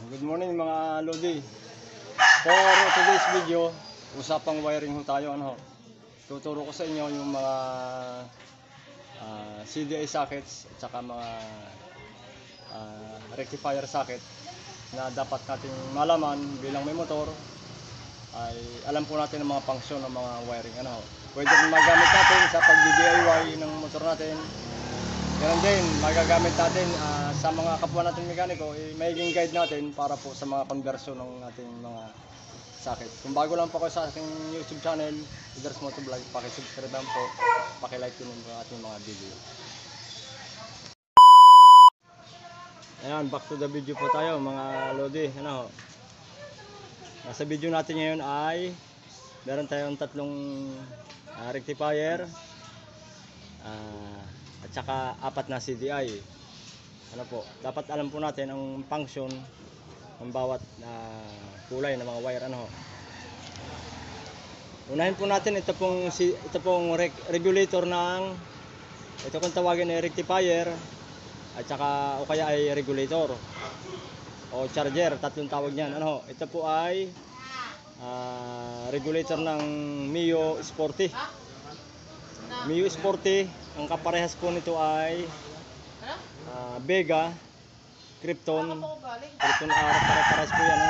Good morning mga Lodi. For today's video, usapang wiring ho tayo. Tuturo ko sa inyo yung mga CDI sockets at saka mga rectifier socket na dapat nating malaman bilang may motor. Ay alam po natin ang mga function ng mga wiring. Pwede rin magamit natin sa pag-DIY ng motor natin. Ganun din, magagamit natin sa mga kapwa natin mekaniko, magiging guide natin para po sa mga conversion ng ating mga socket. Kung bago lang po kayo sa ating YouTube channel, Idars Motovlog, pakisubscribe lang po, pakilike din ang ating mga video. Ayan, back to the video po tayo mga Lodi. Nasa video natin ngayon ay meron tayong tatlong rectifier at saka apat na CDI. Dapat alam po natin ang function ng bawat kulay ng mga wire. Unahin po natin ito pong regulator ng ito kung tawagin ay rectifier at saka o kaya ay regulator o charger, tatlong tawag niyan. Ito po ay regulator ng Mio Sporty. Mio Sporty, ang kaparehas po nito ay Vega, Krypton R, pare-parehas po yan.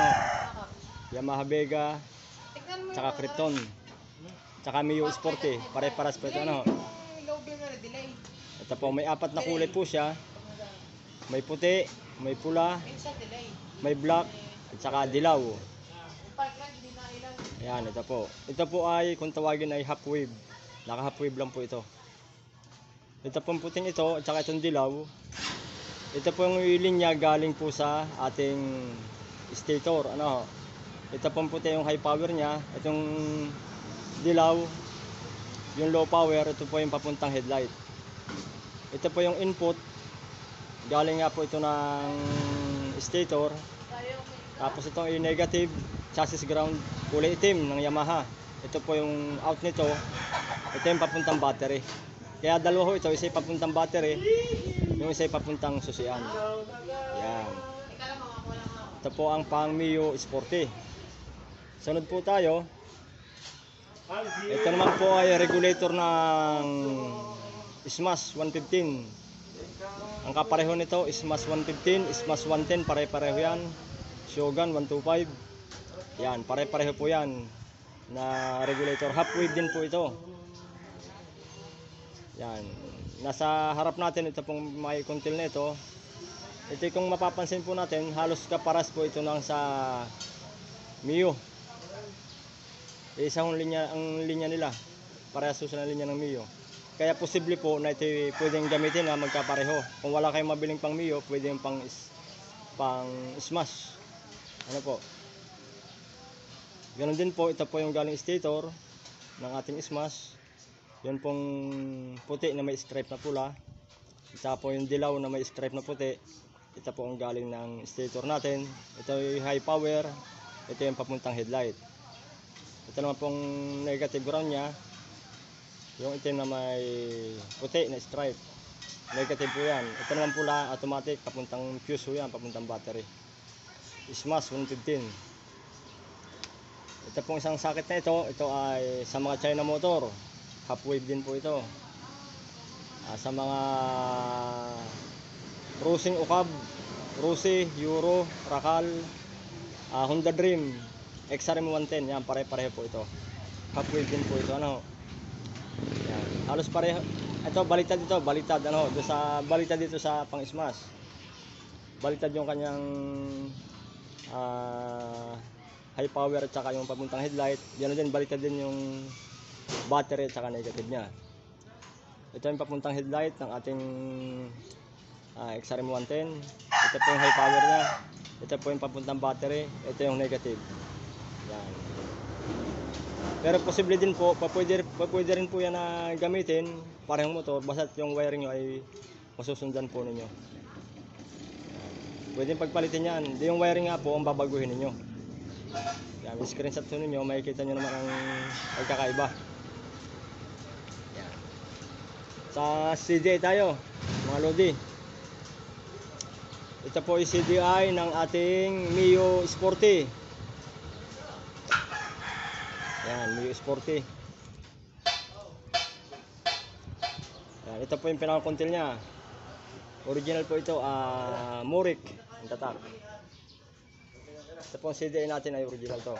Yamaha Vega, tsaka Krypton, tsaka Mio Sporty, pare-parehas po ito. Ito po, may apat na kulay po siya. May puti, may pula, may black, at saka dilaw. Ayan, ito po. Ito po ay, kung tawagin ay half wave. Naka half wave lang po ito. Ito pong puting ito at saka itong dilaw. Ito pong linya galing po sa ating stator. Ito pong puti yung high power niya. Itong dilaw yung low power. Ito po yung papuntang headlight. Ito po yung input. Galing nga po ito ng stator. Tapos ito yung negative chassis ground, kulay itim ng Yamaha. Ito po yung out nito. Ito yung papuntang battery. Kaya dalawa ho ito, isa yung papuntang battery, yung isa yung papuntang susian. Yan. Ito po ang pang Mio Sporty. Sunod po tayo. Ito naman po ay regulator ng Smash 115. Ang kapareho nito, Smash 115, Smash 110, pare-pareho yan. Shogun 125. Yan, pare-pareho po yan na regulator. Half wave din po ito. Yan. Nasa harap natin ito pong may control na ito. Ito kung mapapansin po natin, halos kaparas po ito ng sa Mio. Isang linya ang linya nila. Parehas sila ng linya ng Mio. Kaya posible po na ito pwedeng gamitin na magkapareho. Kung wala kayong mabiling pang Mio, pwede yung pang Smash. Po? Ganon din po, ito po yung galing stator ng ating Smash. Yun pong puti na may stripe na pula. Ito po yung dilaw na may stripe na puti. Ito po ang galing ng stator natin. Ito yung high power. Ito yung papuntang headlight. Ito naman pong negative ground nya. Yung itim na may puti na stripe. Negative po yan. Ito naman pula, automatic, papuntang fuse po yan, papuntang battery. Smash 115. Ito pong isang socket na ito. Ito ay sa mga China motor. Half wave din po ito. Sa mga cruising ukab, Rusi, Euro, Rakal, Honda Dream, XRM 110, yan pare-pareho po ito. Half wave din po ito. Yan, halos pareho. Ito baliktad ito, baliktad baliktad dito sa pang Smash. Baliktad yung kanyang high power at saka yung papuntang headlight. Yan din, baliktad din yung battery at saka negative nya. Ito yung papuntang headlight ng ating XRM 110. Ito po yung high power nya. Ito po yung papuntang battery. Ito yung negative. Yan. Pero posible din po, pwede rin po yan na gamitin parehong motor, basta yung wiring nyo ay masusundan po ninyo. Pwede pagpalitin yan. Di yung wiring nga po ang babaguhin ninyo. Yan, screenshot po ninyo, makikita nyo naman ang pagkakaiba. Yan. Sa CDI tayo, mga Lodi. Ito po ay CDI ng ating Mio Sporty. Yan, Mio Sporty. Yan, ito po yung pinaka-contil niya. Original po ito, Murik ang tatak. Ito po ang CDI natin ay original to.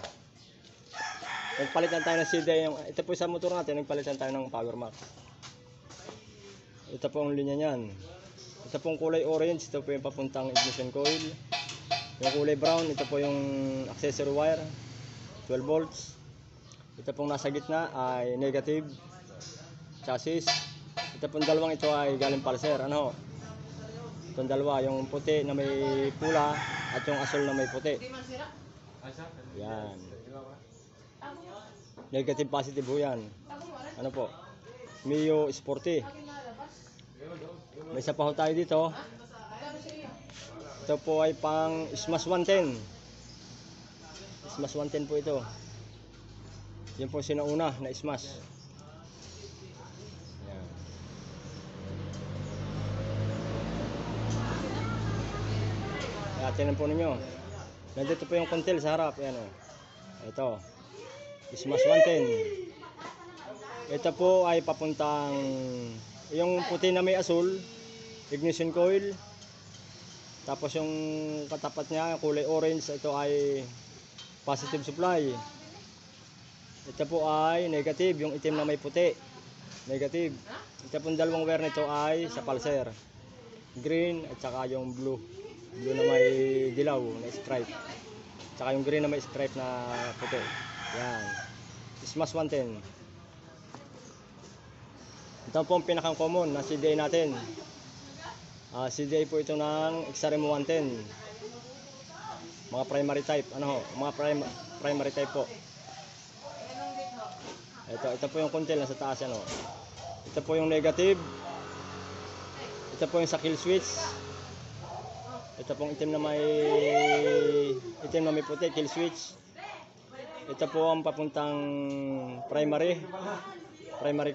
Nagpalitan tayo ng CDI, ito po sa motor natin, nagpalitan tayo ng Power Max. Ito po ang linya niyan. Ito pong kulay orange, ito po yung papuntang ignition coil. Yung kulay brown, ito po yung accessory wire, 12 volts. Ito pong nasa gitna ay negative chassis. Ito pong dalawang ito ay galing Pulsar. Ano? Itong dalawa, yung puti na may pula at yung asul na may puti. Yan. Negative positive po yan. Ano po? Mio Sporty. May isa pa ho tayo dito. Ito po ay pang Smash 110. Smash 110 po ito. Yan po sinauna na Smash. Yan. Tingnan po ninyo. Nandito po yung contil sa harap. Yan o. Ito. Smash 110. Ito po ay papuntang yung puti na may asul, ignition coil. Tapos yung katapat niya, kulay orange, ito ay positive supply. Ito po ay negative, yung itim na may puti. Negative. Ito po dalawang wire nito ay sa Pulsar. Green at saka yung blue. Blue na may dilaw na stripe. Tsaka yung green na may stripe na puti. Yan. Smash 110. Ito po ang pinaka-common na CDI natin. CDI po ito ng XRM 110. Mga primary type. Ano ho? Mga primary type po. Ito po yung contil nasa taas. Ano? Ito po yung negative. Ito po yung sa kill switch. Ito pong itim na may puti, kill switch. Ito po ang papuntang primary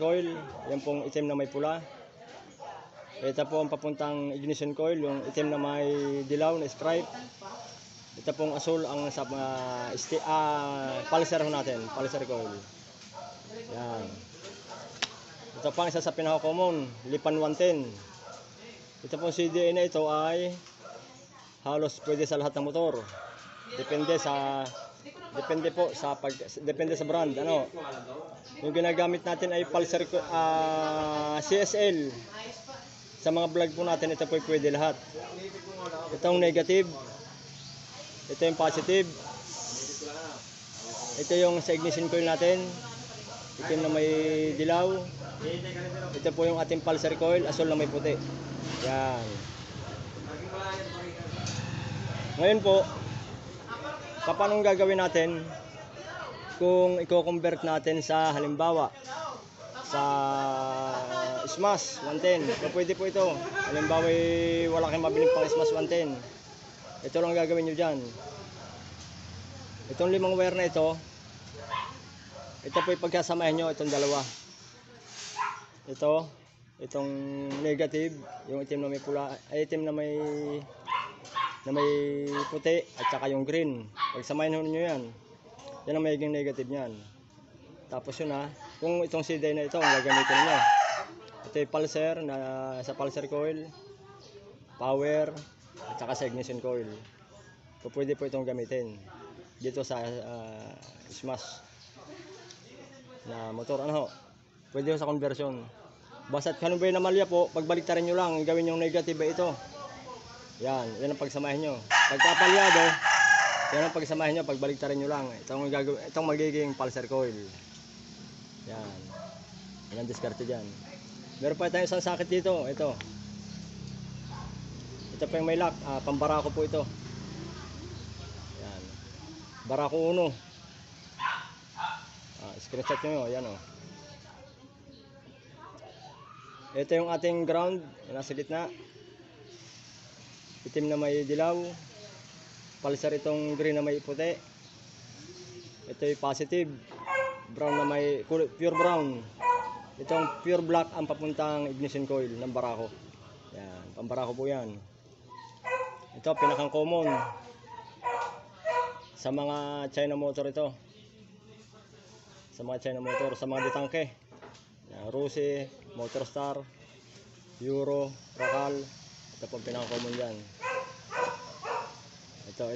coil, yan pong itim na may pula. Ito po ang papuntang ignition coil, yung itim na may dilaw na stripe. Ito pong asul ang sa Pulsar natin, Pulsar coil. Yan. Ito pang isa sa pinaka-common, Lipan 110. Ito pong CDI na ito ay halos pwede sa lahat ng motor. Depende sa brand. Ano? Yung ginagamit natin ay Pulsar CSL. Sa mga vlog po natin, ito po pwede lahat. Itong negative. Ito yung positive. Ito yung sa ignition coil natin. Itim na may dilaw. Ito po yung ating Pulsar coil, asul na may puti. Yan. Ngayon po, paano gagawin natin kung i-convert natin sa halimbawa sa Smash 110? Pwede po ito. Halimbawa wala kayong mabiling pang Smash 110. Ito lang gagawin nyo dyan. Itong 5 wire na ito po ipagkasamahin nyo itong dalawa. Itong negative, yung itim na may pula, ay itim na may puti at saka yung green. Pagsamahin nyo yan. Yan ang magiging negative niyan. Tapos yun kung itong CDI na ito ang gagamitin nyo. Ito yung Pulsar na sa Pulsar coil, power at saka sa ignition coil. So, pwede po itong gamitin dito sa Smash na motor. Ano ho? Pwede sa conversion. Basta't kanong na malya po, pagbaliktarin nyo lang, gawin yung negative ito. Yan ang pagsamahin nyo. Pagkapalyado, yan ang pagsamahin nyo, pagbaliktarin nyo lang. Itong magiging Pulsar coil. Yan. Yan ang diskarte dyan. Meron pa tayong isang sakit dito. Ito pa yung may lock. Pambarako po ito. Yan. Barako 1. Screenshot nyo. Yan o. Ito yung ating ground. Nasa gitna. Itim na may dilaw. Pulsar itong green na may puti. Ito yung positive. Brown na may pure brown. Itong pure black ang papuntang ignition coil ng barako. Yan, pambarako po yan. Ito, pinakang common sa mga China motor ito. Sa mga China motor, sa mga ditangke. Rusi, Motorstar, Euro, Racal. Ito po pinakang common dyan. Ito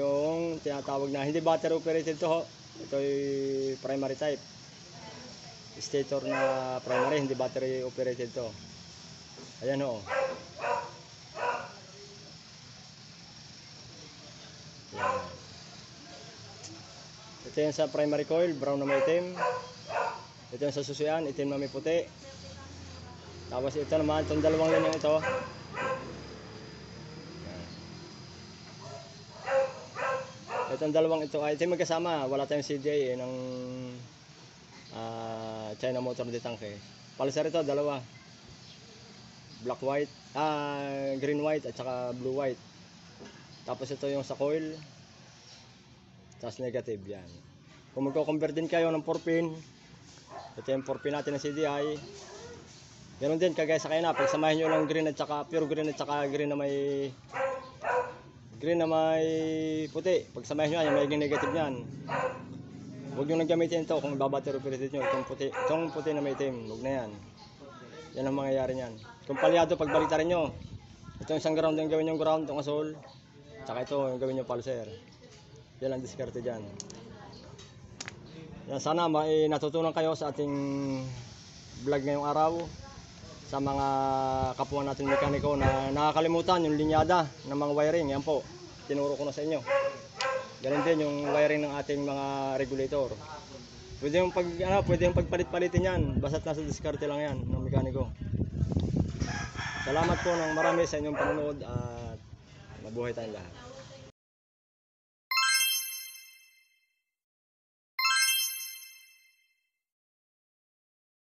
yung tinatawag na, hindi battery operated to ho. Ito yung primary type. Stator na primary, hindi battery operated to. Ayan ho. Ayan. Ito yung sa primary coil, brown na may itim. Ito yung sa susian, itim na may puti. Tapos ito naman, itong dalawang linyang ito. Itong dalawang ito ay magkasama. Wala tayong CDI ng China motor ditangke. Pulsar ito, dalawa. Black white, green white at saka blue white. Tapos ito yung sa coil. Tapos negative yan. Kung magko-convert din kayo ng 4-pin, ito yung 4-pin natin ng CDI. Ganun din kagaya sa kanya. Pagsamahin nyo lang green at saka pure green at saka green na may puti. Pagsamahin nyo yan, may negative yan. Huwag nyo nang gamitin ito kung ibabattery operated nyo. Itong puti na may itim, huwag na yan. Yan ang mangyayari nyan. Kung palyado, pagbalitarin nyo. Itong isang ground yung gawin yung ground, itong asol. Tsaka ito yung gawin yung pulser. Yan ang diskarte dyan. Yan, sana may natutunan kayo sa ating vlog ngayong araw. Sa mga kapwa natin mekaniko na nakakalimutan yung linyada ng mga wiring. Yan po, tinuro ko na sa inyo. Ganun din yung wiring ng ating mga regulator. Pwede yung pagpalit-palitin yan. Basta't nasa diskarte lang yan ng mekaniko. Salamat po ng marami sa inyong panonood at mabuhay tayong lahat.